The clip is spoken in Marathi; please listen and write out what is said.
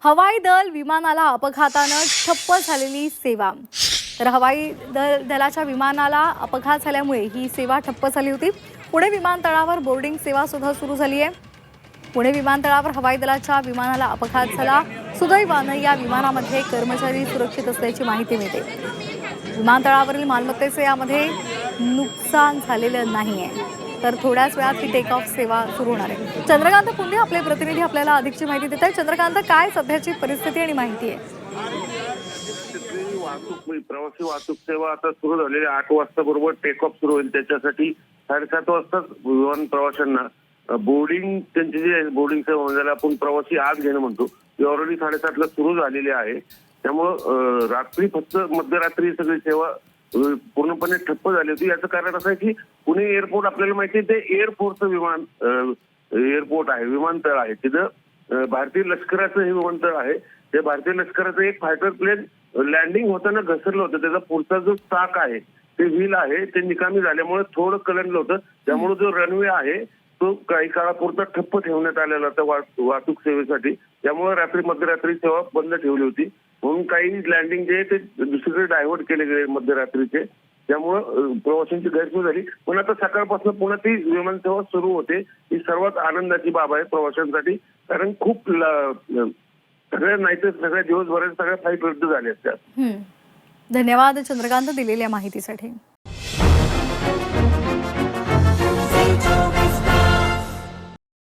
हवाई दल विमानाला अपघातानं ठप्प झालेली सेवा। तर हवाई दलाच्या विमानाला अपघात झाल्यामुळे ही सेवा ठप्प झाली होती। पुणे विमानतळावर बोर्डिंग सेवा सुद्धा सुरू झाली आहे। पुणे विमानतळावर हवाई दलाच्या विमानाला अपघात झाला। सुदैवानं या विमानामध्ये कर्मचारी सुरक्षित असल्याची माहिती मिळते। विमानतळावरील मालमत्तेचे यामध्ये नुकसान झालेलं नाहीये। तर थोड्याच वेळात ही टेक ऑफ सेवा सुरू होणार आहे। चंद्रकांत पुंडे आपले प्रतिनिधी आपल्याला अधिकची माहिती देत आहेत। चंद्रकांत, काय सध्याची परिस्थिती आणि माहिती आहे? प्रवासी वाहतूक सेवा आता सुरू झालेली 8 वाजता बरोबर टेक ऑफ सुरू होईल। त्याच्यासाठी 7:30 वाजता विमान प्रवाशांना बोर्डिंग त्यांची जी बोर्डिंग सेवा म्हणजे आपण प्रवासी आत घेणं म्हणतो ती ऑलरेडी 7:30 ला सुरू झालेली आहे। त्यामुळं रात्री फक्त मध्यरात्री सगळी सेवा पूर्णपणे ठप्प झाली होती। याचं कारण असं आहे की पुणे एअरपोर्ट आपल्याला माहिती आहे ते एअरफोर्सचं विमान एअरपोर्ट आहे, विमानतळ आहे। तिथं भारतीय लष्कराचं हे विमानतळ आहे। ते भारतीय लष्कराचं एक फायटर प्लेन लँडिंग होताना घसरलं होतं। त्याचा पुढचा जो चाक आहे ते व्हील आहे ते निकामी झाल्यामुळे थोडं कलंडलं होतं। त्यामुळे जो रनवे आहे तो काही काळापुरता ठप्प ठेवण्यात आलेला होता वाहतूक सेवेसाठी। त्यामुळे रात्री मध्यरात्री सेवा बंद ठेवली होती। म्हणून काही लँडिंग जे ते दुसरीकडे डायव्हर्ट केले गेले मध्यरात्रीचे। त्यामुळे प्रवाशांची गैरसोय झाली। पण आता सकाळपासून पुन्हा ती विमानसेवा सुरू होते। ही सर्वात आनंदाची बाब आहे प्रवाशांसाठी, कारण खूप सगळ्या नाही तर सगळ्या दिवसभरात सगळ्या फ्लाईट रद्द झाल्या असतात। धन्यवाद चंद्रकांत दिलेल्या माहितीसाठी।